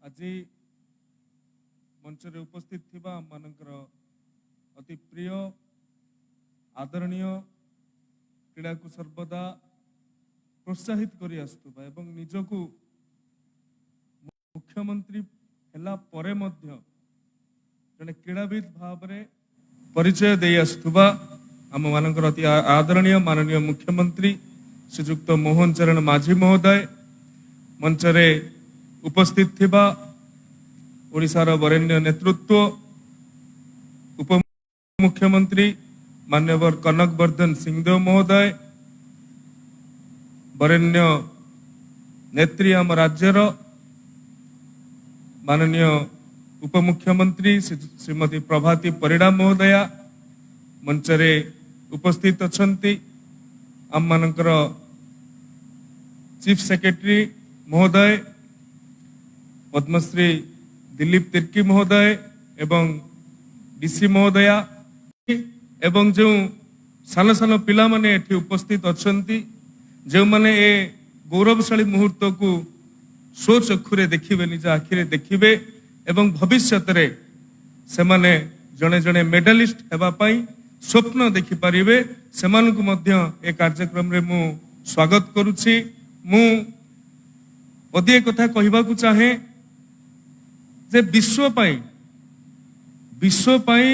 आज मंच रे उपस्थित थिबा मानकर अति प्रिय आदरणीय क्रीड़ा को सर्वदा प्रोत्साहित करी आसुबा एवं निजको मुख्यमंत्री हेला परे मध्य जने क्रीड़ाविद भाव रे परिचय दे आसुबा आम मानकर अति आदरणीय माननीय मुख्यमंत्री श्रीयुक्त मोहन चरण माझी महोदय मंच रे उपस्थित थिबा ओडिशार वरेण्य नेतृत्व उप मुख्यमंत्री मान्यवर कनक वर्धन सिंहदेव महोदय वरेण्य नेत्री आम राज्यर माननीय उप मुख्यमंत्री श्रीमती प्रभाती परिड़ा महोदया मंच रे उपस्थित अछंती आम मानकर चीफ सेक्रेटरी महोदय पद्मश्री दिलीप तिर्की महोदय एवं डीसी महोदया एवं जो सान सान पिला माने एठी उपस्थित अछंती जो माने ए गौरवशाली मुहूर्त को सो चक्षुरे देखिबे निज आखिरे देखिबे एवं भविष्यत रे से माने जने जने मेडलिस्ट हेबा पई स्वप्न देखि परिबे सेमानकु मध्य ए कार्यक्रम रे मु स्वागत करूछि। मु ओदिए कथा कहिबा को चाहे जे विश्व पाई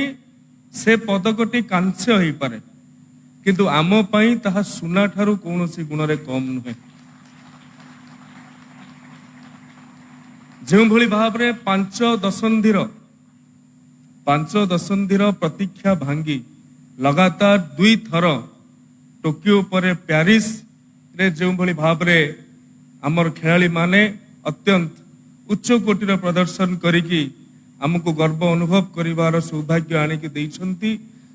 से पदकटी कांस्य होई पारे किंतु आम पाई ताहा सुना ठारू कौनसी गुण रे कम नुहे। जो भली भाव रे पांच दशंधिर प्रतीक्षा भांगी लगातार 2 थर टोकियो पर पेरिस रे जो भली भाव रे आमर खेलाड़ी माने अत्यंत उच्च कोटीर प्रदर्शन करिकी आमको गर्व अनुभव करिवार सौभाग्य आनिकी दैछंती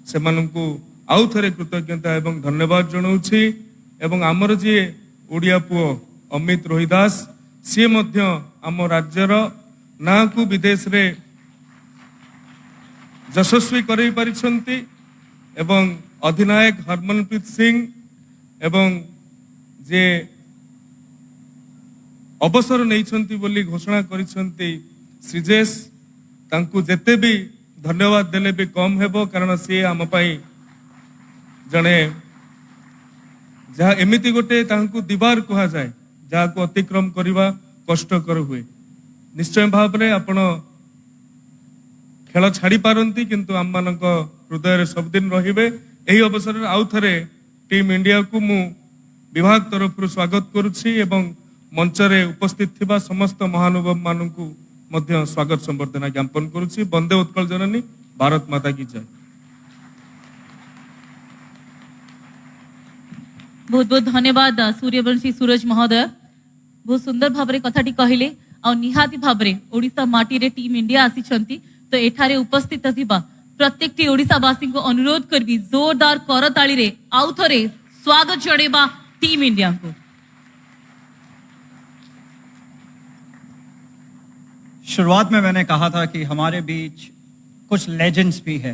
सेमानंकु आउ थरे कृतज्ञता एवं धन्यवाद जणाउछि। एवं आमर जे ओडिया पुओ अमित रोहिदास सी मध्य आम राज्यर ना को विदेश रे यशस्वी करई परिछंती एवं अधिनायक हरमनप्रीत सिंह एवं जे अवसर नहीं बोली घोषणा करिछंती श्रीजेश तांकु जेते भी धन्यवाद देले भी कम हेबो कारण सी आम पाई जने जहाँ एमिति गोटे तांकु दीवार कहा जाए जहाँ को अतिक्रम करवा कष्टकर हुए निश्चय भाव में आपण खेल छाड़ी पारंती किंतु आम मान हृदय सबदिन रहिबे। एही अवसर रे आउ थरे टीम इंडिया को मु विभाग तरफ स्वागत करुछि एवं मंच रे उपस्थित थिबा समस्त महानुभाव मानकु मध्य स्वागत संबर्धना ज्ञापन करुछि। वंदे उत्कल जननी भारत माता की जय। बहुत बहुत धन्यवाद सूर्यवंशी सूरज महोदय बहुत सुंदर भाव कथाटी कहले आ निहाती भाव ओडिशा माटी रे टीम इंडिया आसी तो एठारे उपस्थित थिबा प्रत्येक टी ओडिशावासी को अनुरोध करबी जोरदार करताली रे आउ थरे स्वागत जणेबा टीम इंडिया को। शुरुआत में मैंने कहा था कि हमारे बीच कुछ लेजेंड्स भी है,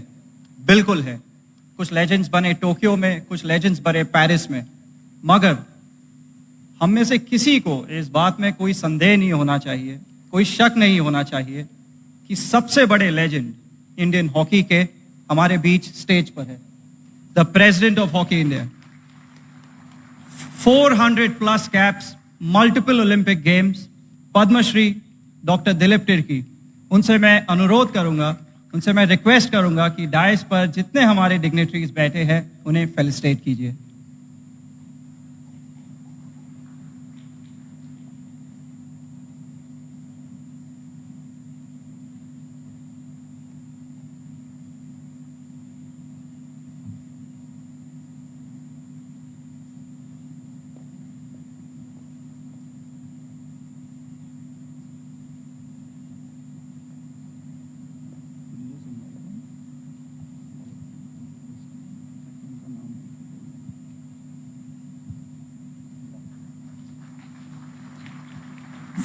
बिल्कुल है। कुछ लेजेंड्स बने टोक्यो में, कुछ लेजेंड्स बने पेरिस में, मगर हम में से किसी को इस बात में कोई संदेह नहीं होना चाहिए, कोई शक नहीं होना चाहिए कि सबसे बड़े लेजेंड इंडियन हॉकी के हमारे बीच स्टेज पर है। The president of Hockey India, 400+ caps, multiple Olympic games, Padmashri doctor Dilip Tirkey. उनसे मैं अनुरोध करूंगा, उनसे मैं रिक्वेस्ट करूंगा कि डायस पर जितने हमारे डिग्नेटरीज बैठे हैं उन्हें फेलिसिटेट कीजिए।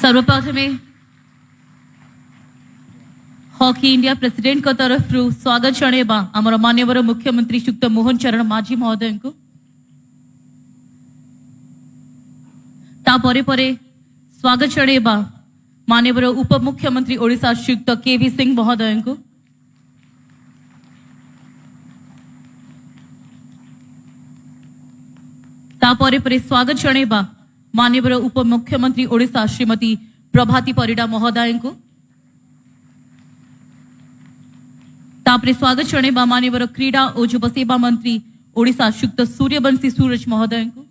सर्वप्रथमे हॉकी इंडिया प्रेसिडेंट को तरफ स्वागत जणेबा आमर मान्यवर मुख्यमंत्री श्रीयुक्त मोहन चरण माझी महोदय को तापरे परे स्वागत जणेबा माननीय उपमुख्यमंत्री ओडिशा श्रीयुक्त केवी सिंह महोदय को तापर पर स्वागत जणेबा माननीय उपमुख्यमंत्री ओडिशा श्रीमती प्रभाती परिडा महोदय को तापर स्वागत जणेबा माननीय क्रीड़ा और युव सेवा मंत्री ओडिशा श्रीयुक्त सूर्यवंशी सूरज महोदय को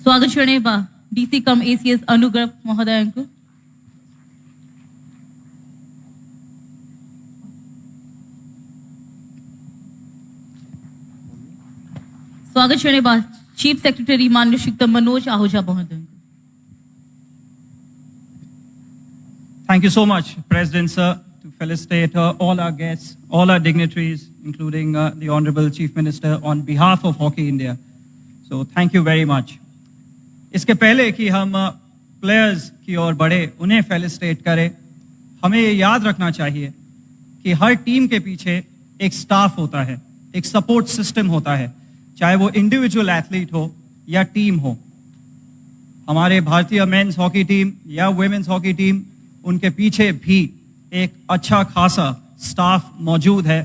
स्वागत जणेबा डीसी कम एसीएस अनुग्रह महोदय को स्वागत जणेबा चीफ सेक्रेटरी माननीय श्रीयुक्त मनोज आहूजा महोदय को Thank you so much, President Sir, to felicitate all our guests, all our dignitaries, including the Honorable Chief Minister, on behalf of Hockey India. So thank you very much. इसके पहले कि हम players की ओर बढ़े, उन्हें फेलिसिटेट करें, हमें ये याद रखना चाहिए कि हर टीम के पीछे एक स्टाफ होता है, एक सपोर्ट सिस्टम होता है, चाहे वो इंडिविजुअल एथलीट हो या टीम हो। हमारे भारतीय मेंस हॉकी टीम या वुमेन्स हॉकी टीम, उनके पीछे भी एक अच्छा खासा स्टाफ मौजूद है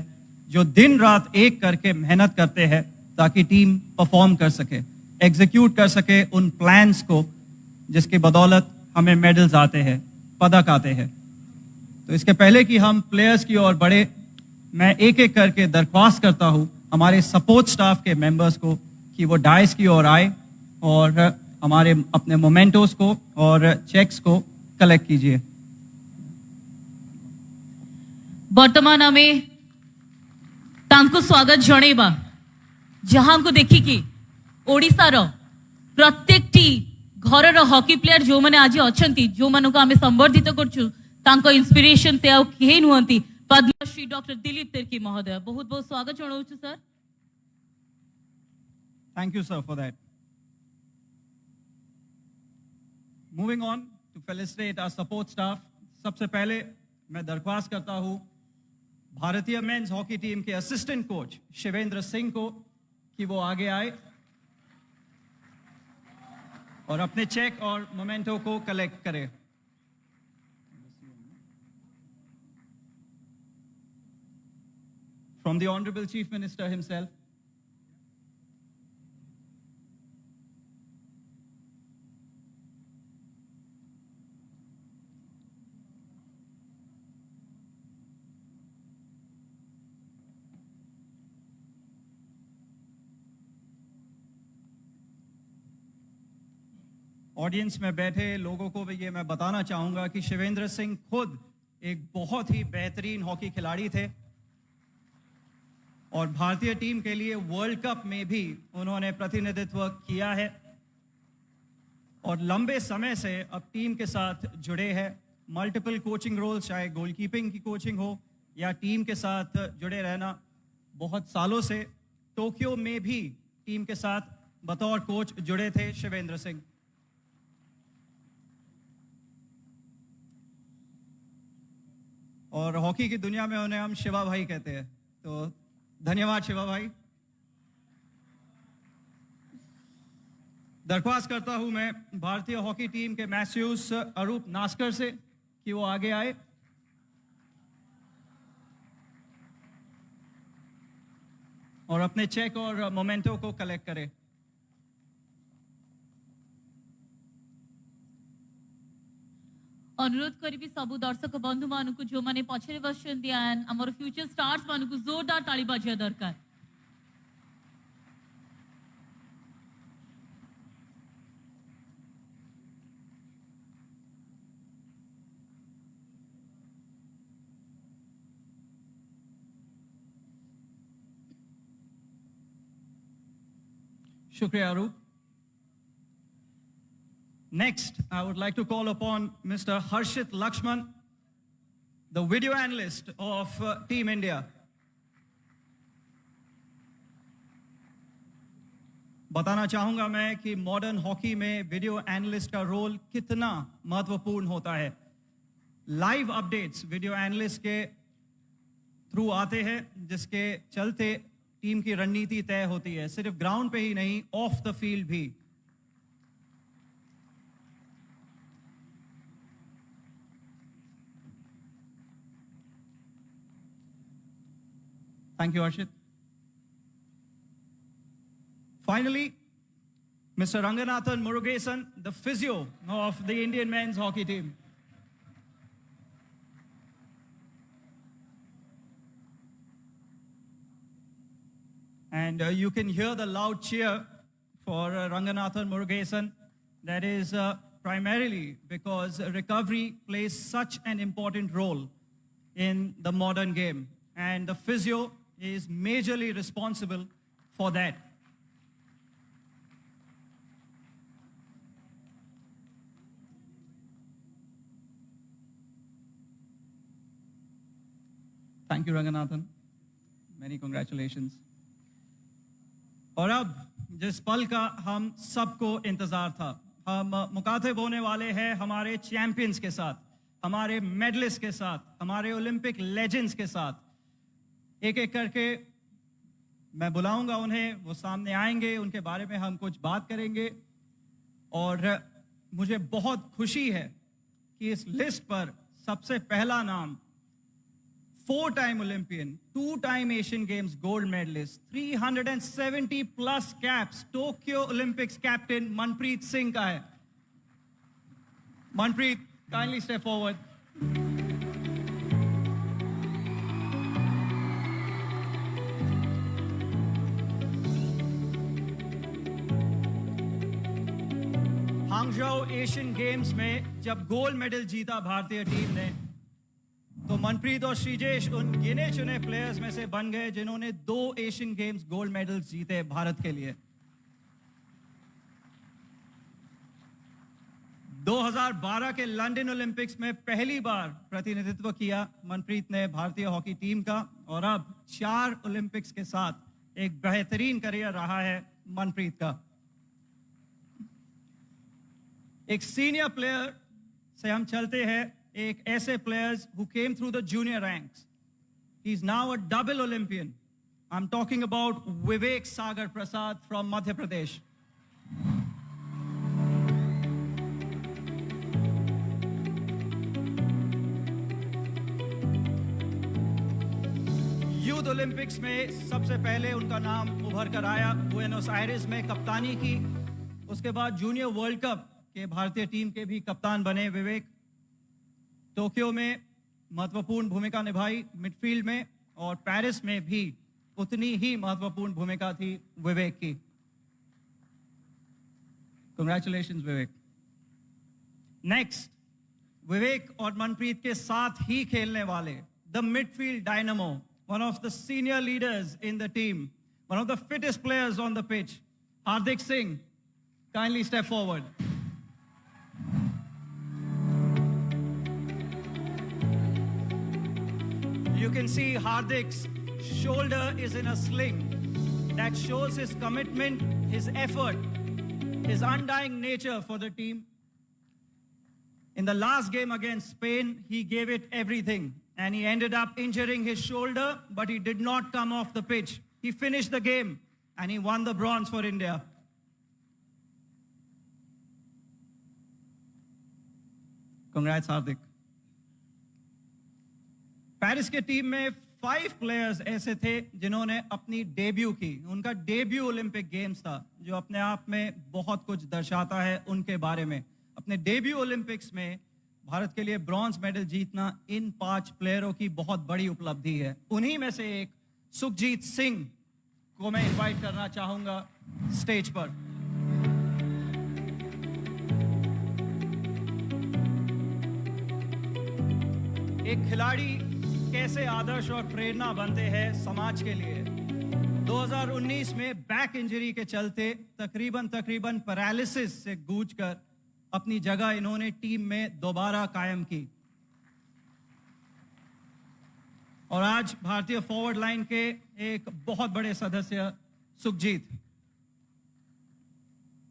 जो दिन रात एक करके मेहनत करते हैं ताकि टीम परफॉर्म कर सके, एग्जीक्यूट कर सके उन प्लान्स को जिसकी बदौलत हमें मेडल्स आते हैं, पदक आते हैं। तो इसके पहले कि हम प्लेयर्स की ओर बढ़े, मैं एक एक करके दरख्वास्त करता हूं हमारे सपोर्ट स्टाफ के मेंबर्स को कि वो डाइस की ओर आए और हमारे अपने मोमेंटोस को और चेक्स को कलेक्ट कीजिए। वर्तमान आमे तांको स्वागत जणेबा जहां को देखिकी ओडिशार प्रत्येक टी घर हॉकी प्लेयर जो मैंने आज अच्छी जो मान को आम संबर्धित कर इंस्पिरेशन से आउ कहीं नुहति पद्मश्री डॉक्टर दिलीप तिर्की महोदय, बहुत बहुत स्वागत जनाऊँ sir. Thank you, sir, for that. Moving on to felicitate our support staff. सबसे पहले मैं दरख्वास्त करता हूं भारतीय मेंस हॉकी टीम के असिस्टेंट कोच शिवेंद्र सिंह को कि वो आगे आए और अपने चेक और मोमेंटो को कलेक्ट करें। From the Honorable Chief Minister himself. Audience में बैठे लोगों को भी ये मैं बताना चाहूंगा कि शिवेंद्र सिंह खुद एक बहुत ही बेहतरीन हॉकी खिलाड़ी थे और भारतीय टीम के लिए वर्ल्ड कप में भी उन्होंने प्रतिनिधित्व किया है और लंबे समय से अब टीम के साथ जुड़े हैं। मल्टीपल कोचिंग रोल्स, चाहे गोलकीपिंग की कोचिंग हो या टीम के साथ जुड़े रहना, बहुत सालों से टोक्यो में भी टीम के साथ बतौर कोच जुड़े थे शिवेंद्र सिंह। और हॉकी की दुनिया में उन्हें हम शिवा भाई कहते हैं, तो धन्यवाद शिवा भाई। दरख्वास्त करता हूं मैं भारतीय हॉकी टीम के मैथ्यूस अरूप नास्कर से कि वो आगे आए और अपने चेक और मोमेंटो को कलेक्ट करे। अनुरोध करी सबु दर्शक बंधु मान को जो माने पछरे बसचंती एंड हमर फ्यूचर स्टार्स मान को जोरदार ताली बजिया दरकार। शुक्रिया अरूप। Next, I would like to call upon Mr. Harshit Lakshman, the video analyst of Team India. बताना चाहूंगा मैं कि मॉडर्न हॉकी में वीडियो एनालिस्ट का रोल कितना महत्वपूर्ण होता है। लाइव अपडेट्स वीडियो एनालिस्ट के थ्रू आते हैं, जिसके चलते टीम की रणनीति तय होती है, सिर्फ ग्राउंड पे ही नहीं, ऑफ द फील्ड भी। Thank you, Arshit. Finally, Mr. Ranganathan Murugesan, the physio of the Indian men's hockey team. And you can hear the loud cheer for Ranganathan Murugesan. That is primarily because recovery plays such an important role in the modern game. And the physio is majorly responsible for that. Thank you, Ranganathan. Many congratulations. और अब जिस पल का हम सबको इंतजार था, हम मुखातिब होने वाले हैं हमारे चैंपियंस के साथ, हमारे मेडलिस्ट के साथ, हमारे ओलंपिक लेजेंड्स के साथ। एक एक करके मैं बुलाऊंगा उन्हें, वो सामने आएंगे, उनके बारे में हम कुछ बात करेंगे। और मुझे बहुत खुशी है कि इस लिस्ट पर सबसे पहला नाम 4-time Olympian, 2-time Asian Games gold medalist, 370 plus caps, Tokyo Olympics captain Manpreet Singh का है। Manpreet, kindly step forward. Hangzhou Asian games में जब गोल्ड मेडल जीता भारतीय टीम ने, तो मनप्रीत और श्रीजेश उन गिने चुने प्लेयर्स में से बन गए जिन्होंने 2 एशियन गेम्स गोल्ड मेडल्स जीते भारत के लिए। 2012 के लंदन ओलंपिक्स में पहली बार प्रतिनिधित्व किया मनप्रीत ने भारतीय हॉकी टीम का, और अब 4 ओलंपिक्स के साथ एक बेहतरीन करियर रहा है मनप्रीत का। एक सीनियर प्लेयर से हम चलते हैं एक ऐसे players who came through the junior ranks. He is now a double Olympian. I'm talking about Vivek Sagar Prasad from Madhya Pradesh. Youth Olympics में सबसे पहले उनका नाम उभर कर आया, बुएनोस आयर्स में कप्तानी की, उसके बाद जूनियर वर्ल्ड कप के भारतीय टीम के भी कप्तान बने विवेक। टोक्यो में महत्वपूर्ण भूमिका निभाई मिडफील्ड में, और पेरिस में भी उतनी ही महत्वपूर्ण भूमिका थी विवेक की। कांग्रेचुलेशंस विवेक। नेक्स्ट, विवेक और मनप्रीत के साथ ही खेलने वाले the midfield dynamo, one of the senior leaders in the team, one of the fittest players on the pitch, Hardik Singh, kindly step forward. You can see Hardik's shoulder is in a sling. That shows his commitment, his effort, his undying nature for the team. In the last game against Spain, he gave it everything, and he ended up injuring his shoulder, but he did not come off the pitch. He finished the game, and he won the bronze for India. Congrats, Hardik. Paris के team में 5 players ऐसे थे जिन्होंने अपनी debut की। उनका debut Olympic games था, जो अपने आप में बहुत कुछ दर्शाता है उनके बारे में। अपने डेब्यू ओलंपिक्स में भारत के लिए ब्रॉन्ज मेडल जीतना इन 5 प्लेयरों की बहुत बड़ी उपलब्धि है। उन्हीं में से एक सुखजीत सिंह को मैं इनवाइट करना चाहूंगा स्टेज पर। एक खिलाड़ी कैसे आदर्श और प्रेरणा बनते हैं समाज के लिए। 2019 में बैक इंजरी के चलते तकरीबन पैरालिसिस से गूंजकर अपनी जगह इन्होंने टीम में दोबारा कायम की, और आज भारतीय फॉरवर्ड लाइन के एक बहुत बड़े सदस्य Sukhjeet.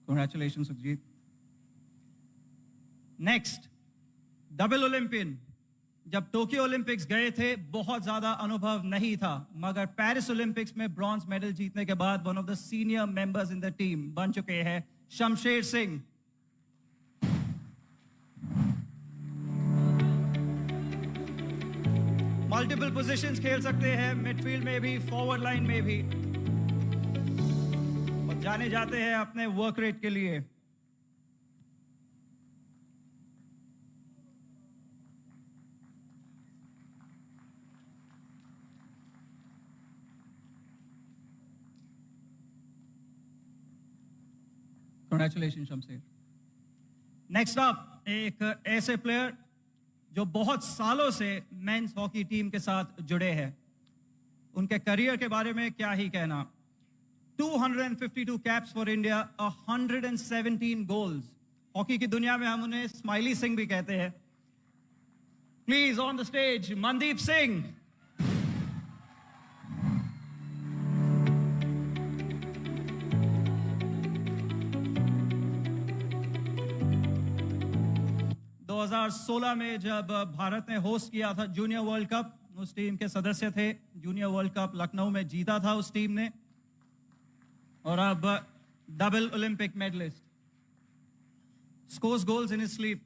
Congratulation Sukhjeet. Next, double Olympian जब टोक्यो ओलंपिक्स गए थे बहुत ज्यादा अनुभव नहीं था, मगर पेरिस ओलंपिक्स में ब्रॉन्ज मेडल जीतने के बाद one of the senior members in the team बन चुके हैं शमशेर सिंह। मल्टीपल पोजीशंस खेल सकते हैं, मिडफील्ड में भी, फॉरवर्ड लाइन में भी, और जाने जाते हैं अपने वर्क रेट के लिए। Congratulations, शमशेर। नेक्स्ट अप एक ऐसे प्लेयर जो बहुत सालों से मेंस हॉकी टीम के साथ जुड़े हैं। उनके करियर के बारे में क्या ही कहना। 252 caps for India, 117 goals. Hockey की दुनिया में हम उन्हें स्माइली सिंह भी कहते हैं। Please on the stage Mandeep Singh. दो 2016 में जब भारत ने होस्ट किया था जूनियर वर्ल्ड कप, उस टीम के सदस्य थे। जूनियर वर्ल्ड कप लखनऊ में जीता था उस टीम ने, और अब double Olympic medallist. Scores goals in his sleep.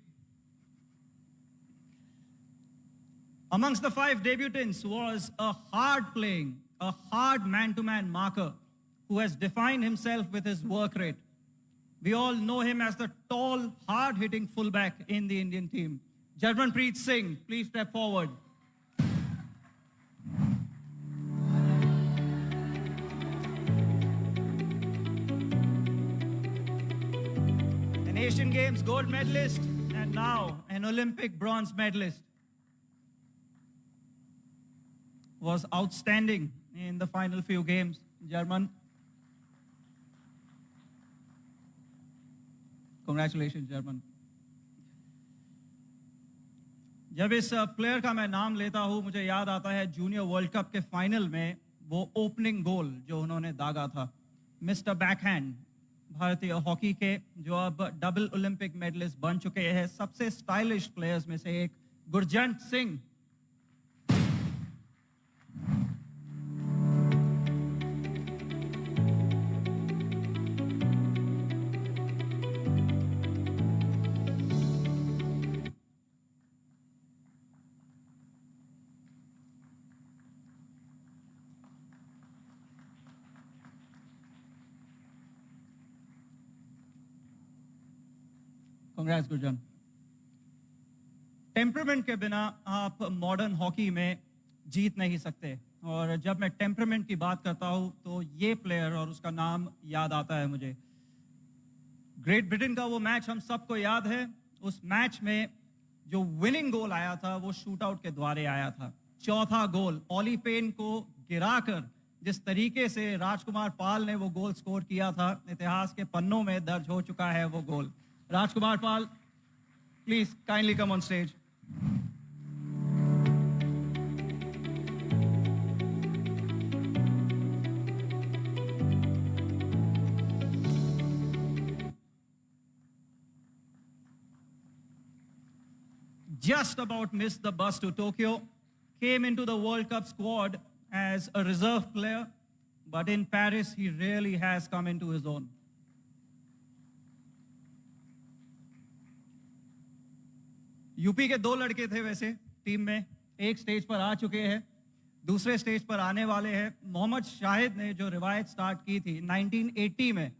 Amongst the 5 debutants was a hard-playing, a hard man-to-man marker who has defined himself with his work rate. We all know him as the tall, hard-hitting fullback in the Indian team. Jarmanpreet Singh, please step forward. An Asian Games gold medalist and now an Olympic bronze medalist. Was outstanding in the final few games. German, congratulations, German. जब इस player का मैं नाम लेता हूं, मुझे याद आता है जूनियर वर्ल्ड कप के फाइनल में वो ओपनिंग गोल जो उन्होंने दागा था। मिस्टर बैकहैंड, भारतीय हॉकी के जो अब डबल ओलंपिक मेडलिस्ट बन चुके हैं, सबसे स्टाइलिश प्लेयर्स में से एक, गुरजंट सिंह। Congrats, गुरजन। टेम्परामेंट के बिना आप मॉडर्न हॉकी में जीत नहीं सकते, और जब मैं टेम्परामेंट की बात करता हूं तो ये प्लेयर और उसका नाम याद आता है मुझे। ग्रेट ब्रिटेन का वो मैच हम सबको याद है। उस मैच में जो विनिंग गोल आया था वो शूट आउट के द्वारे आया था। चौथा गोल, ऑली पेन को गिराकर जिस तरीके से राजकुमार पाल ने वो गोल स्कोर किया था, इतिहास के पन्नों में दर्ज हो चुका है वो goal. Rajkumar Pal, please kindly come on stage. Just about missed the bus to Tokyo, came into the World Cup squad as a reserve player, but in Paris he really has come into his own. UP के 2 लड़के थे वैसे team में, एक stage पर आ चुके हैं, दूसरे स्टेज पर आने वाले हैं। मोहम्मद शाहिद ने जो रिवायत स्टार्ट की थी 1980 में,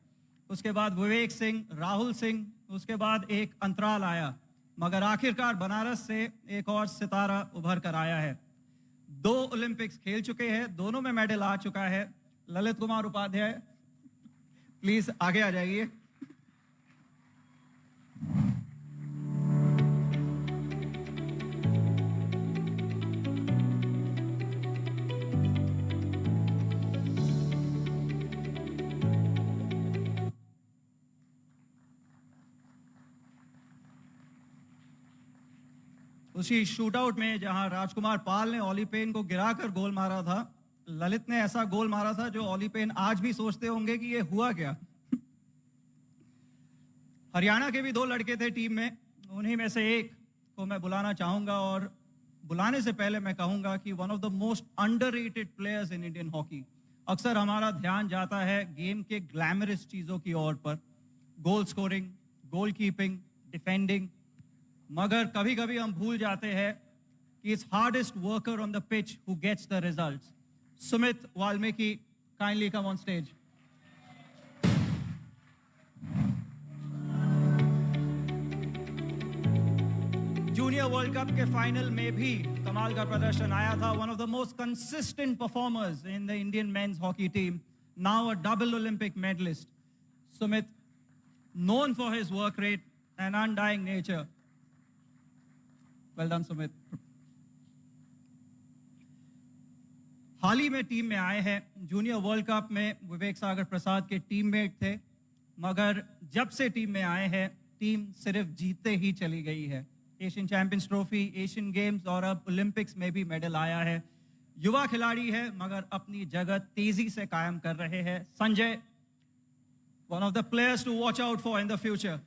उसके बाद विवेक सिंह, राहुल सिंह, उसके बाद एक अंतराल आया, मगर आखिरकार बनारस से एक और सितारा उभर कर आया है। 2 ओलंपिक्स खेल चुके हैं, दोनों में मेडल आ चुका है। ललित कुमार उपाध्याय, प्लीज आगे आ जाइए। उसी शूटआउट में जहां राजकुमार पाल ने ऑली पेन को गिराकर गोल मारा था, ललित ने ऐसा गोल मारा था जो ऑली पेन आज भी सोचते होंगे कि ये हुआ क्या। हरियाणा के भी 2 लड़के थे टीम में, उन्हीं में से एक को मैं बुलाना चाहूंगा और बुलाने से पहले मैं कहूंगा कि one of the most underrated players in Indian hockey. अक्सर हमारा ध्यान जाता है गेम के ग्लैमरस चीजों की ओर पर, goal scoring, goal keeping, defending, मगर कभी कभी हम भूल जाते हैं कि is hardest worker on the pitch who gets the results. Sumit Valmiki, kindly come on stage. Junior world cup के फाइनल में भी कमाल का प्रदर्शन आया था। One of the most consistent performers in the Indian men's hockey team, now a double Olympic medallist, Sumit, known for his work rate and undying nature. Well done, Sumit. हाल ही में team में आए हैं। जूनियर वर्ल्ड कप में विवेक सागर प्रसाद के teammate थे, मगर जब से टीम में आए हैं टीम सिर्फ जीतते ही चली गई है। Asian champions trophy, Asian games और अब ओलंपिक्स में भी मेडल आया है। युवा खिलाड़ी है मगर अपनी जगह तेजी से कायम कर रहे हैं। Sanjay, one of the players to watch out for in the future.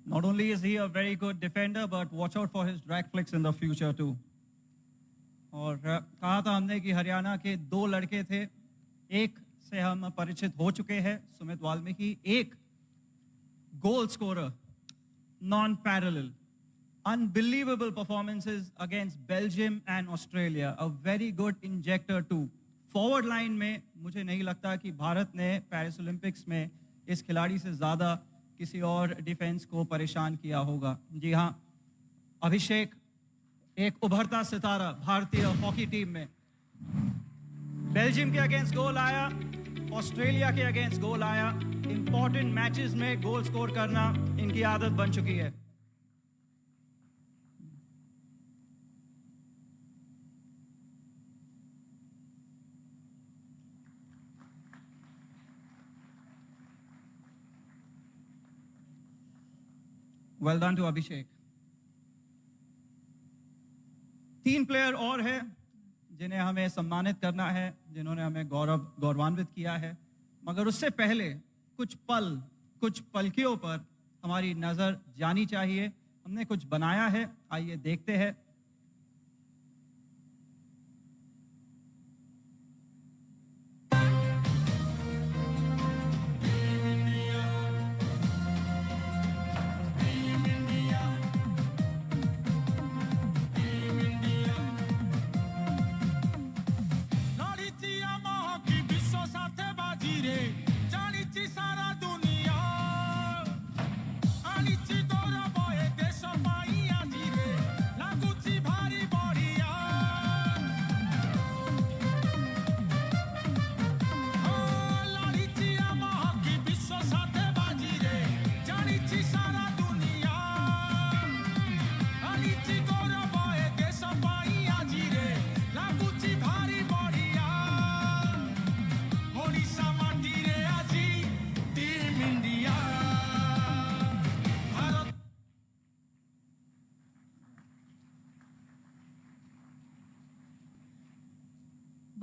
Not only is he a very good defender, but watch out for his drag flicks in the future too. और कहा था हमने कि हरियाणा के 2 लड़के थे, एक से हम परिचित हो चुके हैं, सुमित वाल्मीकि, एक goal scorer, non parallel, unbelievable performances against Belgium and Australia, a very good injector too. Forward line में मुझे नहीं लगता कि भारत ने पेरिस ओलंपिक्स में इस खिलाड़ी से ज्यादा किसी और डिफेंस को परेशान किया होगा। जी हाँ, अभिषेक एक उभरता सितारा भारतीय हॉकी टीम में। बेल्जियम के अगेंस्ट गोल आया, ऑस्ट्रेलिया के अगेंस्ट गोल आया। इंपॉर्टेंट मैचेस में गोल स्कोर करना इनकी आदत बन चुकी है। Well done to Abhishek. 3 player और हैं जिन्हें हमें सम्मानित करना है, जिन्होंने हमें गौरवान्वित किया है, मगर उससे पहले कुछ पलकियों पर हमारी नजर जानी चाहिए। हमने कुछ बनाया है, आइए देखते हैं।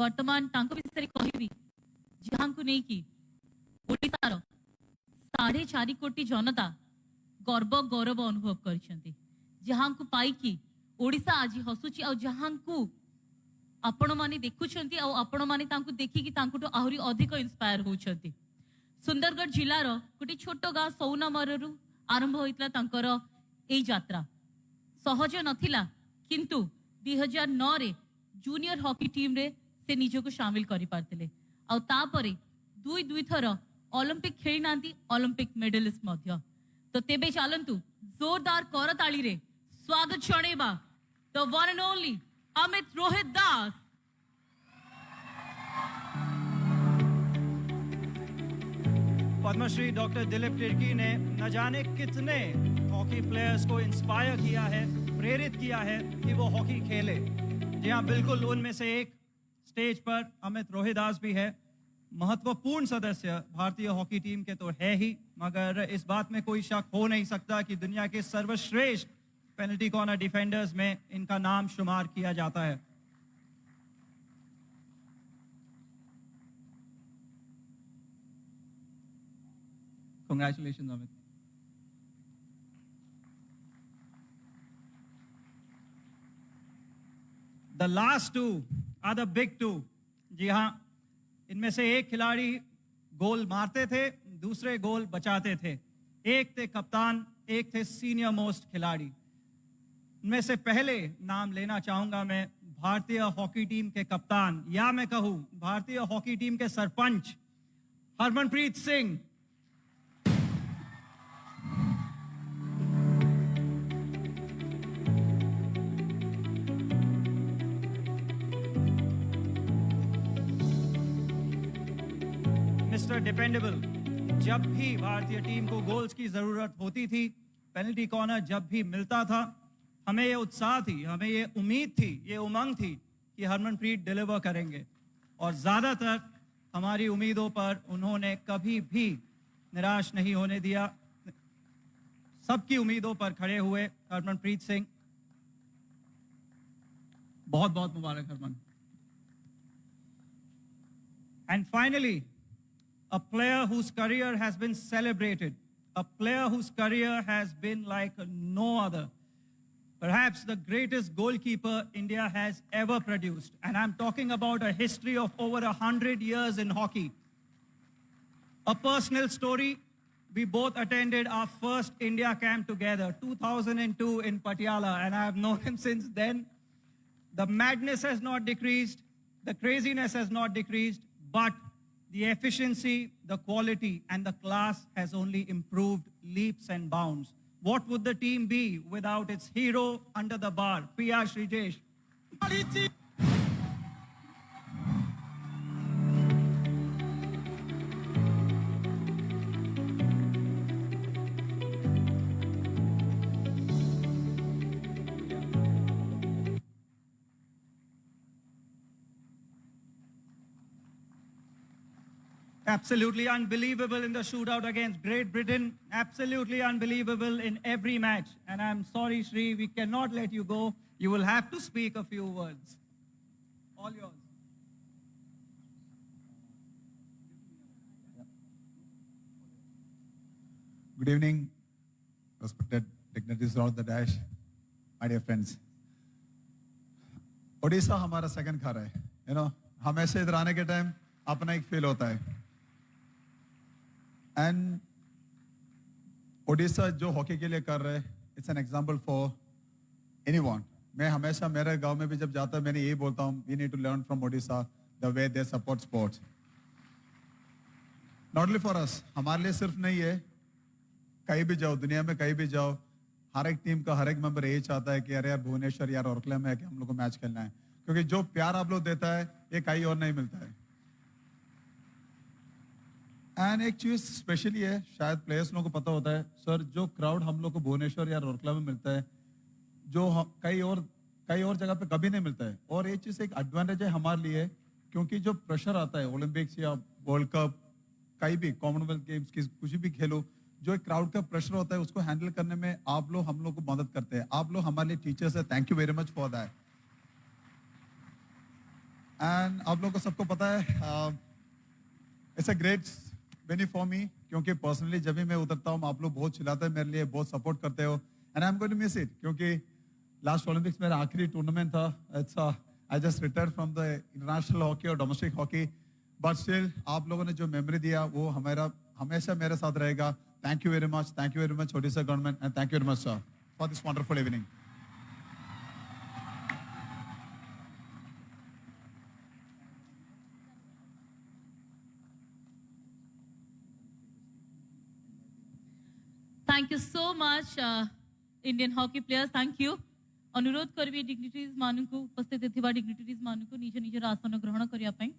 ବର୍ତ୍ତମାନ ତାଙ୍କ ବିଷୟରେ କହିବି ଯାହାଙ୍କୁ ନେଇକି ଓଡ଼ିଶାର 4.5 କୋଟି ଜନତା ଗର୍ବ ଗୌରବ ଅନୁଭବ କରିଛନ୍ତି, ଯାହାଙ୍କୁ ପାଇକି ଓଡ଼ିଶା ଆଜି ହସୁଛି, ଆଉ ଯାହାଙ୍କୁ ଆପଣମାନେ ଦେଖୁଛନ୍ତି ଆଉ ଆପଣମାନେ ତାଙ୍କୁ ଦେଖିକି ତାଙ୍କଠୁ ଆହୁରି ଅଧିକ ଇନ୍ସ୍ପାୟାର ହେଉଛନ୍ତି। ସୁନ୍ଦରଗଡ଼ ଜିଲ୍ଲାର ଗୋଟେ ଛୋଟ ଗାଁ ସୌନାମରରୁ ଆରମ୍ଭ ହୋଇଥିଲା ତାଙ୍କର ଏଇ ଯାତ୍ରା। ସହଜ ନଥିଲା, କିନ୍ତୁ 2009ରେ ଜୁନିୟର ହକି ଟିମ୍ରେ से निजको शामिल करि पारथिले, आ तापरे दुई थर ओलंपिक खेली नांती, ओलंपिक मेडलिस्ट मध्य। तो तेबे चालंतु जोरदार करताली रे स्वागत जणेबा the one and only Amit Rohit Das. Padmashri doctor Dilip Tirkey ने न जाने कितने हॉकी प्लेयर्स को इंस्पायर किया है, प्रेरित किया है कि वो हॉकी खेले। जी हाँ, बिल्कुल उनमें से एक स्टेज पर अमित रोहिदास भी है। महत्वपूर्ण सदस्य भारतीय हॉकी टीम के तो है ही, मगर इस बात में कोई शक हो नहीं सकता कि दुनिया के सर्वश्रेष्ठ पेनल्टी कॉर्नर डिफेंडर्स में इनका नाम शुमार किया जाता है। Congratulations, Amit. The last two are the big two. जी हाँ, इनमें से एक खिलाड़ी गोल मारते थे, दूसरे गोल बचाते थे। एक थे कप्तान, एक थे सीनियर मोस्ट खिलाड़ी। इनमें से पहले नाम लेना चाहूंगा मैं भारतीय हॉकी टीम के कप्तान, या मैं कहूं भारतीय हॉकी टीम के सरपंच हरमनप्रीत सिंह। मिस्टर डिपेंडेबल, जब भी भारतीय टीम को गोल्स की जरूरत होती थी, पेनल्टी कॉर्नर जब भी मिलता था, हमें ये उत्साह थी, हमें ये उम्मीद थी, ये उमंग थी कि हरमनप्रीत डिलीवर करेंगे। और ज्यादातर हमारी उम्मीदों पर उन्होंने कभी भी निराश नहीं होने दिया। सबकी उम्मीदों पर खड़े हुए हरमनप्रीत सिंह, बहुत बहुत मुबारक Harman. And finally, a player whose career has been celebrated, a player whose career has been like no other, perhaps the greatest goalkeeper India has ever produced. And I'm talking about a history of over 100 years in hockey. A personal story, we both attended our first India camp together, 2002 in Patiala, and I have known him since then. The madness has not decreased, the craziness has not decreased, but the efficiency, the quality, and the class has only improved leaps and bounds. What would the team be without its hero under the bar, P.R. Srijesh? Absolutely unbelievable in the shootout against Great Britain. Absolutely unbelievable in every match. And I'm sorry, Shri, we cannot let you go. You will have to speak a few words. All yours. Good evening, respected dignitaries throughout the dash, my dear friends. Odisha हमारा second घर है, हमेशा इधर आने के time अपना एक feel होता है। एंड ओडिशा जो हॉकी के लिए कर रहे हैं, it's an example for anyone. मैं हमेशा मेरे गांव में भी जब जाता हूं, मैंने यही बोलता हूं, we need to learn from Odisha the way they support sports. Not only for us, हमारे लिए सिर्फ नहीं है, कहीं भी जाओ, दुनिया में कहीं भी जाओ, हर एक टीम का हर एक मेंबर यही चाहता है कि अरे यार भुवनेश्वर यार औरकला में है कि हम लोग को मैच खेलना है, क्योंकि जो प्यार आप लोग देता है ये कहीं और नहीं मिलता है। एंड एक चीज स्पेशली है, शायद प्लेयर्स लोगों को पता होता है सर, जो क्राउड हम लोग को भुवनेश्वर या रोरकला में मिलता है, जो कई और जगह पे कभी नहीं मिलता है। और ये चीज एक एडवांटेज है हमारे लिए, क्योंकि जो प्रेशर आता है ओलंपिक्स या वर्ल्ड कप, कहीं भी कॉमनवेल्थ गेम्स की कुछ भी खेलो, जो एक क्राउड का प्रेशर होता है उसको हैंडल करने में आप लोग हम लोग को मदद करते हैं। आप लोग हमारे लिए टीचर्स है, thank you very much for that. And आप लोग को सबको पता है, it's a great venue for me, क्योंकि पर्सनली जब भी मैं उतरता हूँ आप लोग बहुत चिल्लाते हैं मेरे लिए, बहुत सपोर्ट करते हो। And I am going to miss it, क्योंकि लास्ट ओलंपिक्स मेरा आखिरी टूर्नामेंट था। It's I just retired from the international hockey और डोमेस्टिक हॉकी, बट स्टिल आप लोगों ने जो मेमोरी दिया वो हमारा हमेशा मेरे साथ रहेगा। Thank you very much Odisha government, and thank you very much sir for this wonderful evening. Thank you so much Indian hockey players, thank you. अनुरोध करबी डिग्निटरीज मानू उपस्थित थिबा डिग्निटरीज मानू निज निजर आसन ग्रहण करिया पई।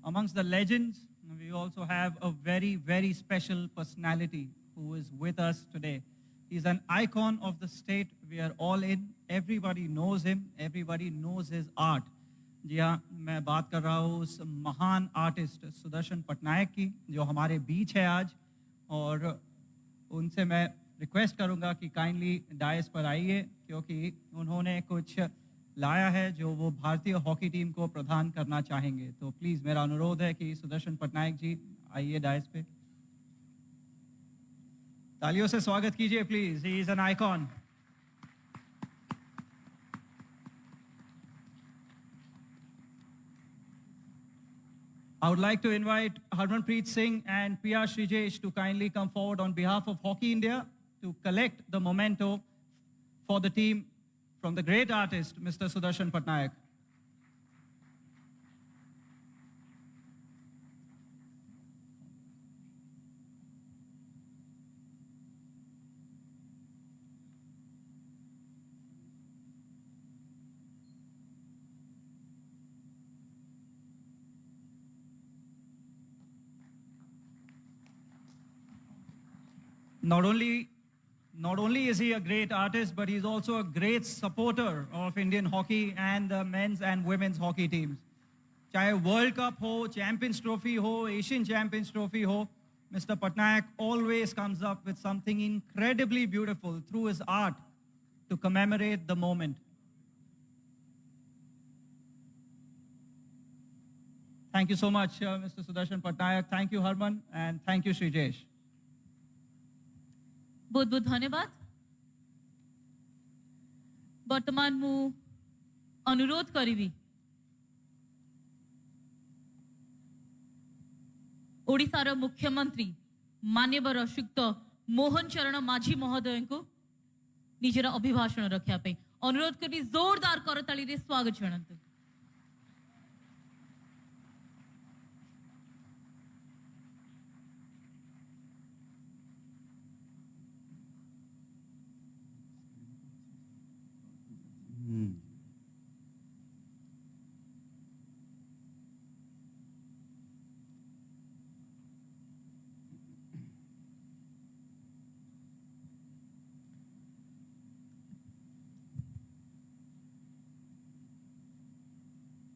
Amongst the legends, we also have a very, very special personality who is with us today. He's an icon of the state we are all in. Everybody knows him. Everybody knows his art. जी हाँ, मैं बात कर रहा हूँ उस महान artist Sudarshan Patnaik की जो हमारे बीच है आज, और उनसे मैं रिक्वेस्ट करूँगा कि काइंडली डायस पर आइए, क्योंकि उन्होंने कुछ लाया है जो वो भारतीय हॉकी टीम को प्रदान करना चाहेंगे। तो प्लीज़ मेरा अनुरोध है कि सुदर्शन पटनायक जी आइए डायस पे, तालियों से स्वागत कीजिए please. He is an icon. I would like to invite Harmanpreet Singh and Priya Shrijesh to kindly come forward on behalf of Hockey India to collect the memento for the team from the great artist, Mr. Sudarshan Patnaik. Not only is he a great artist, but he's also a great supporter of Indian hockey and the men's and women's hockey teams. चाहे world cup हो, champions trophy हो, Asian champions trophy हो, Mr. Patnaik always comes up with something incredibly beautiful through his art to commemorate the moment. Thank you so much, Mr. Sudarshan Patnaik. Thank you, Harman, and thank you, Shrijesh. बहुत बहुत धन्यवाद। वर्तमान मु अनुरोध करी ओडिशार मुख्यमंत्री माननीय श्रीयुक्त मोहन चरण माझी महोदय को निजर अभिभाषण रखा अनुरोध करी जोरदार करताली रे स्वागत जणांतु।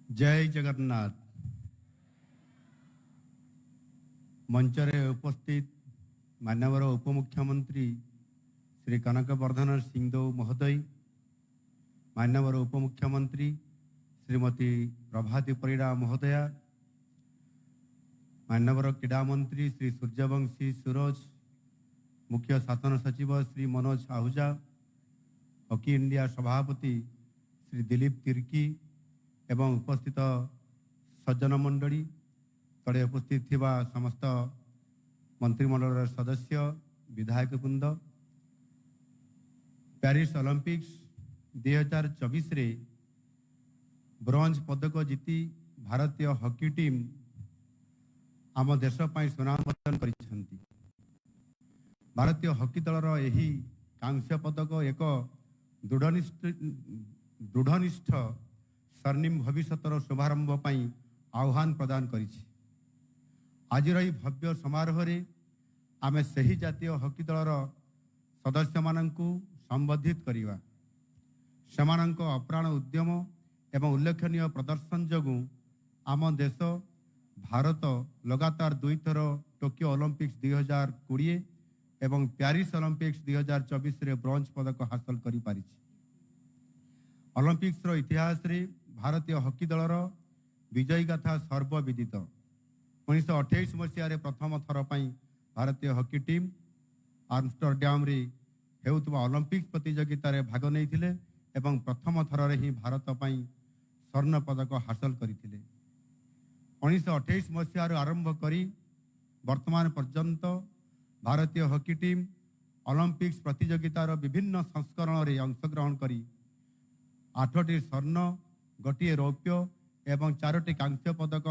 जय जगन्नाथ। मंचरे उपस्थित मान्यवर उपमुख्यमंत्री श्री कनकवर्धन सिंहदेव महोदय, मान्यवर उपमुख्यमंत्री श्रीमती प्रभाती परिड़ा महोदया, मान्यवर क्रीड़ा मंत्री श्री सूर्यवंशी सूरज, मुख्य शासन सचिव श्री मनोज आहूजा, हॉकी इंडिया सभापति श्री दिलीप तिर्की एवं उपस्थित सज्जन मंडली, तले उपस्थित थिबा समस्त मंत्रिमंडल सदस्य, विधायक वृंद, पेरिस ओलंपिक्स 2024 रे ब्रोंज पदक जीति भारतीय हॉकी टीम आम देश पई सुनाम अर्जन करिसेंती। भारतीय हॉकी दलर एही कांस्य पदक एक दृढ़निष्ठ स्वर्णिम भविष्यतर शुभारंभ पई आह्वान प्रदान करिछि। आज भव्य समारोह रे आमे सही जातीय हॉकी दलर सदस्य माननकु संबोधित करिवा। सेमानंक अप्राण उद्यम एवं उल्लेखनीय प्रदर्शन जगु आम देश भारत लगातार 2 थर टोकियो ओलंपिक्स 2020 एवं पेरिस ओलंपिक्स 2024 रे ब्रोंज पदक हासिल करि पारिछि। ओलंपिक्स रो इतिहास रे भारतीय हॉकी दलर विजयी गाथा सर्वविदित। 1928 मसीह रे प्रथम थर पई भारतीय हॉकी टीम आम्स्टरडाम रे हेउतबा ओलंपिक्स प्रतियोगिता रे भाग नैथिले एवं प्रथम थर रे ही भारत पई स्वर्ण पदक हासिल करथिले। 1928 मसीह रे आरंभ करी वर्तमान पर्यंत भारतीय हॉकी टीम ओलंपिक्स प्रतियोगितार विभिन्न संस्करण रे अंशग्रहण करी 8टी स्वर्ण, 1 रौप्य एवं 4टी कांस्य पदक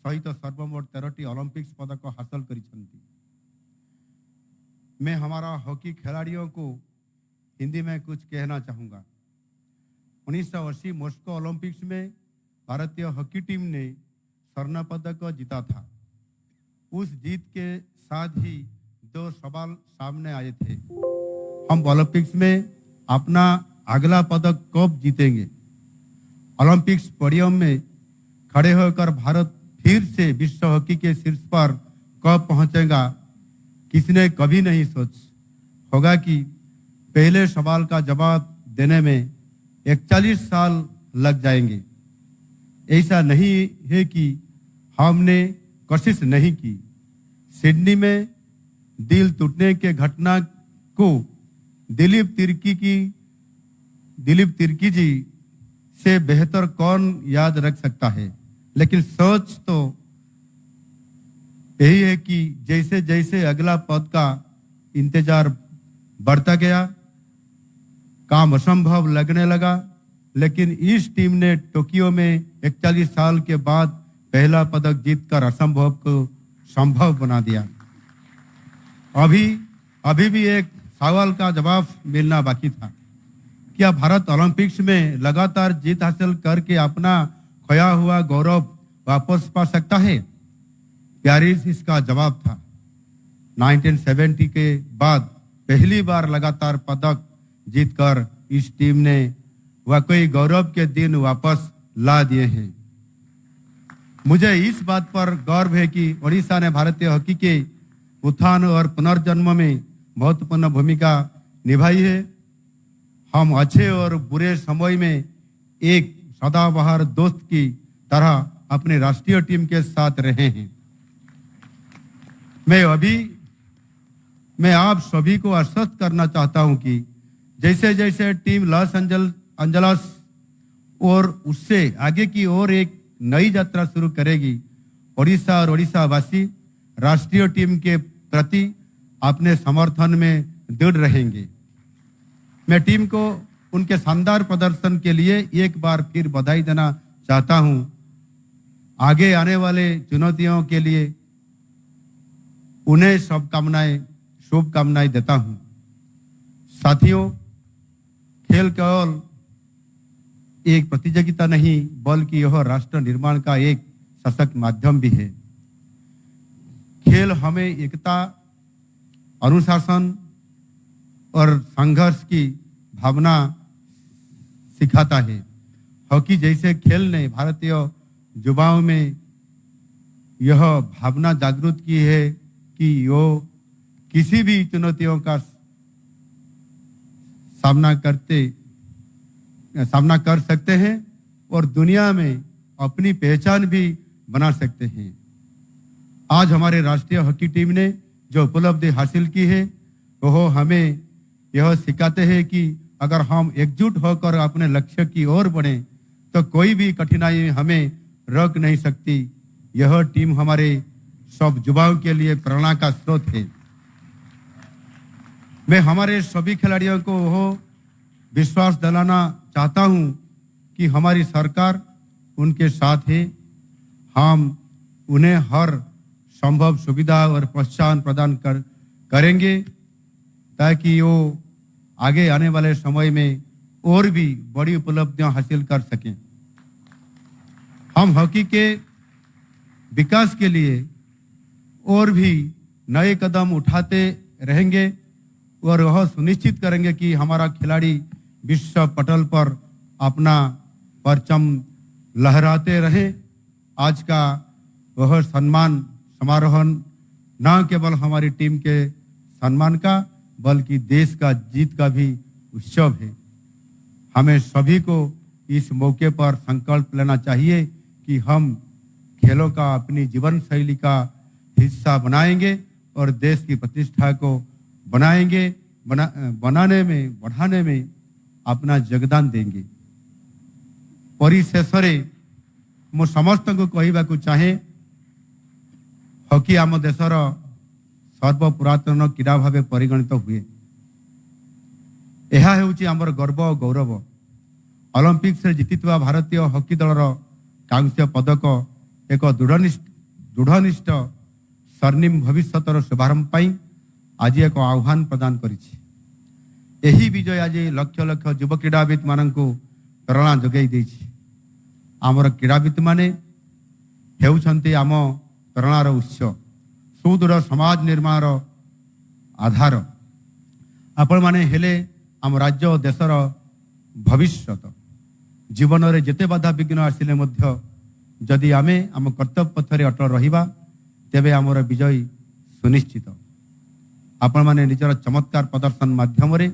सहित सर्वमोट 13टी ओलंपिक्स पदक हासिल करिसेंती। मैं हमारा हॉकी खिलाड़ियों को हिंदी में कुछ कहना चाहूँगा। 1980 मॉस्को ओलंपिक्स में भारतीय हॉकी टीम ने स्वर्ण पदक जीता था। उस जीत के साथ ही 2 सवाल सामने आए थे। हम ओलंपिक्स में अपना अगला पदक कब जीतेंगे। ओलंपिक्स पोडियम में खड़े होकर भारत फिर से विश्व हॉकी के शीर्ष पर कब पहुंचेगा, किसी ने कभी नहीं सोच होगा कि पहले सवाल का जवाब देने में 41 साल लग जाएंगे। ऐसा नहीं है कि हमने कोशिश नहीं की। सिडनी में दिल टूटने के घटना को दिलीप तिर्की जी से बेहतर कौन याद रख सकता है। लेकिन सोच तो यही है कि जैसे जैसे अगला पद का इंतजार बढ़ता गया, काम असंभव लगने लगा, लेकिन इस टीम ने टोक्यो में 41 साल के बाद पहला पदक जीतकर असंभव को संभव बना दिया। अभी भी एक सवाल का जवाब मिलना बाकी था। क्या भारत ओलंपिक्स में लगातार जीत हासिल करके अपना खोया हुआ गौरव वापस पा सकता है? पेरिस इसका जवाब था। 1970 के बाद पहली बार लगातार पदक जीतकर इस टीम ने वाकई गौरव के दिन वापस ला दिए हैं। मुझे इस बात पर गर्व है कि ओडिशा ने भारतीय हॉकी के उत्थान और पुनर्जन्म में महत्वपूर्ण भूमिका निभाई है। हम अच्छे और बुरे समय में एक सदाबहार दोस्त की तरह अपनी राष्ट्रीय टीम के साथ रहे हैं। मैं आप सभी को आश्वस्त करना चाहता हूं कि जैसे जैसे टीम लॉस एंजल्स और उससे आगे की ओर एक नई यात्रा शुरू करेगी, ओडिशा और ओडिशावासी राष्ट्रीय टीम के प्रति अपने समर्थन में दृढ़ रहेंगे। मैं टीम को उनके शानदार प्रदर्शन के लिए एक बार फिर बधाई देना चाहता हूं। आगे आने वाले चुनौतियों के लिए उन्हें शुभकामनाएं देता हूं। साथियों, खेल केवल एक प्रतियोगिता नहीं बल्कि यह राष्ट्र निर्माण का एक सशक्त माध्यम भी है। खेल हमें एकता, अनुशासन और संघर्ष की भावना सिखाता है। हॉकी जैसे खेल ने भारतीय युवाओं में यह भावना जागृत की है कि वो किसी भी चुनौतियों का सामना कर सकते हैं और दुनिया में अपनी पहचान भी बना सकते हैं। आज हमारे राष्ट्रीय हॉकी टीम ने जो उपलब्धि हासिल की है वह हमें यह सिखाते हैं कि अगर हम एकजुट होकर अपने लक्ष्य की ओर बढ़ें तो कोई भी कठिनाई हमें रोक नहीं सकती। यह टीम हमारे सब युवाओं के लिए प्रेरणा का स्रोत है। मैं हमारे सभी खिलाड़ियों को वह विश्वास दिलाना चाहता हूं कि हमारी सरकार उनके साथ है। हम उन्हें हर संभव सुविधा और प्रोत्साहन प्रदान करेंगे ताकि वो आगे आने वाले समय में और भी बड़ी उपलब्धियां हासिल कर सकें। हम हॉकी के विकास के लिए और भी नए कदम उठाते रहेंगे और वह सुनिश्चित करेंगे कि हमारा खिलाड़ी विश्व पटल पर अपना परचम लहराते रहे। आज का वह सम्मान समारोह न केवल हमारी टीम के सम्मान का बल्कि देश का जीत का भी उत्सव है। हमें सभी को इस मौके पर संकल्प लेना चाहिए कि हम खेलों का अपनी जीवन शैली का हिस्सा बनाएंगे और देश की प्रतिष्ठा को बढ़ाने में अपना योगदान देंगे। परिशेषरे मु समस्त को कहवाकू चाहे, हॉकी आम देशर सर्वपुरातन क्रीड़ा भाव परिगणित हुए। यह हेउची आमर गर्व और गौरव। ओलंपिक्स जीतिଥିବା भारतीय हॉकी दलर कांस्य पदक एक दृढ़निष्ठ स्वर्णिम भविष्यतर शुभारंभ पाई आज एक आह्वान प्रदान करिछि। एही विजय आज लक्ष लक्ष युव क्रीड़ाविद माननकु प्रेरणा जोगाई देछि। आमर क्रीड़ाविद माने हेउछन्ति आम प्रेरणार उत्स, सुदृढ़ समाज निर्माण आधार। आपण माने हेले आम राज्य और देशर भविष्यत जीवन में जिते बाधा विघ्न आसिले मध्य जदि आमे आम कर्तव्य पथरे अटल रहिबा तेबे आमर विजय सुनिश्चित। आपण माने निजर चमत्कार प्रदर्शन माध्यम रे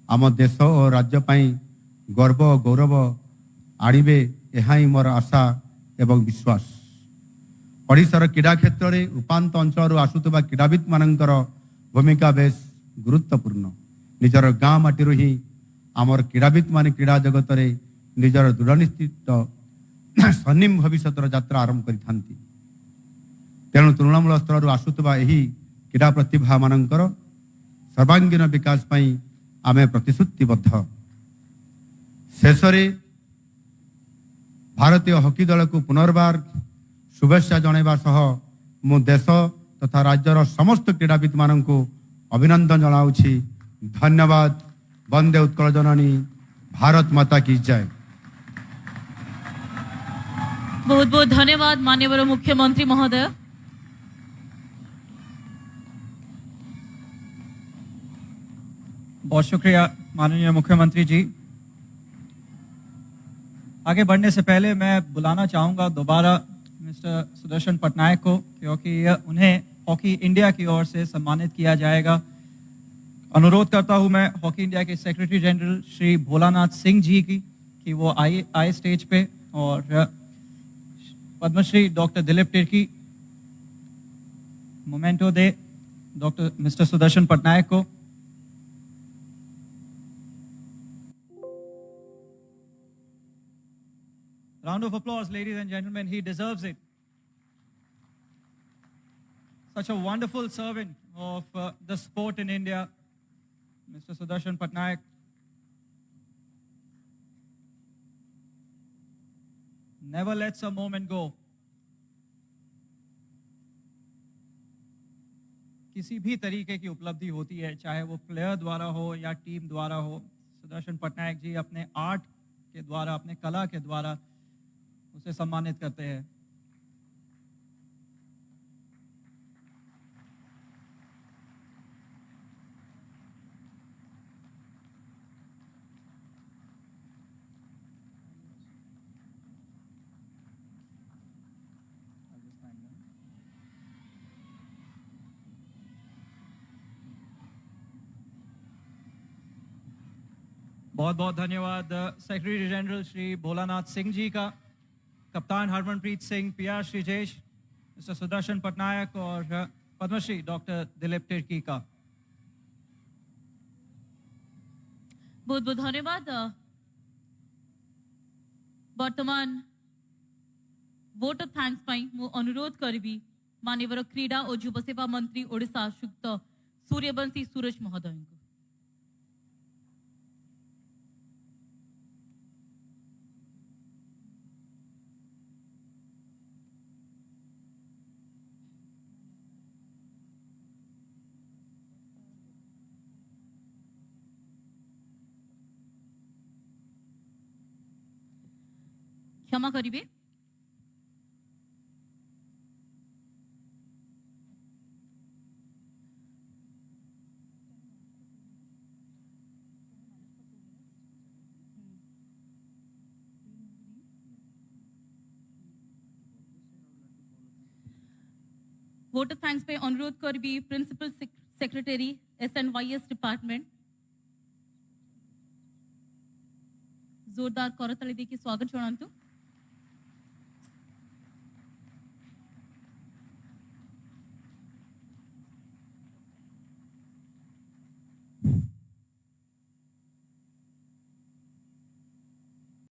आम देश और राज्य पाई गर्व और गौरव आनिबे एहा ही मोर आशा एवं विश्वास। ओडिशार क्रीड़ा क्षेत्र में उपांत अंचल आसुवा क्रीड़ाविद मानकर भूमिका बेस गुरुत्वपूर्ण। निजर गाँ माटी ही आमर क्रीड़ाविद मान क्रीड़ा जगत रे निजर दृढ़निश्चित स्वर्णिम भविष्य यात्रा आरंभ करिथांती। तेणु तृणमूल स्तर रु आसुवा एही क्रीड़ा प्रतिभा मानकर सर्वांगीन विकास पई आमे प्रतिश्रुतिबद्ध। शेष भारतीय हॉकी दल को पुनर्बार शुभेच्छा जनवा सह मु देश तथा राज्यर समस्त क्रीड़ाविद मान अभिनंदन जनाऊँगी। धन्यवाद। वंदे उत्कल जननी। भारत माता की जय। बहुत बहुत धन्यवाद माननीय मुख्यमंत्री महोदय। बहुत शुक्रिया माननीय मुख्यमंत्री जी। आगे बढ़ने से पहले मैं बुलाना चाहूंगा दोबारा मिस्टर सुदर्शन पटनायक को, क्योंकि उन्हें हॉकी इंडिया की ओर से सम्मानित किया जाएगा। अनुरोध करता हूं मैं हॉकी इंडिया के सेक्रेटरी जनरल श्री भोलानाथ सिंह जी की कि वो आए स्टेज पे और पद्मश्री डॉक्टर दिलीप तिर्की मोमेंटो दे डॉक्टर मिस्टर सुदर्शन पटनायक को। Round of applause, ladies and gentlemen. He deserves it. Such a wonderful servant of the sport in India, Mr. Sudarshan Patnaik. Never lets a moment go. किसी भी तरीके की उपलब्धि होती है, चाहे वो प्लेयर द्वारा हो या टीम द्वारा हो, सुदर्शन पटनायक जी अपने आर्ट के द्वारा, अपने कला के द्वारा उसे सम्मानित करते हैं। बहुत बहुत धन्यवाद सेक्रेटरी जनरल श्री भोलानाथ सिंह जी का, कप्तान हरमनप्रीत सिंह, पीआर श्रीजेश, मिस्टर सुदर्शन पटनायक और पद्मश्री डॉक्टर दिलीप तिर्की का। बहुत बहुत धन्यवाद। वर्तमान वोट ऑफ थैंक्स पाई मु अनुरोध करबी माननीय क्रीड़ा और युव सेवा मंत्री ओडिशा श्रीयुक्त सूर्यवंशी सूरज महोदय को। क्षमा करिबे। वोट ऑफ थैंक्स पे अनुरोध करबी प्रिंसिपल सेक्रेटरी SNYS डिपार्टमेंट जोरदार करताली देके स्वागत जनातु।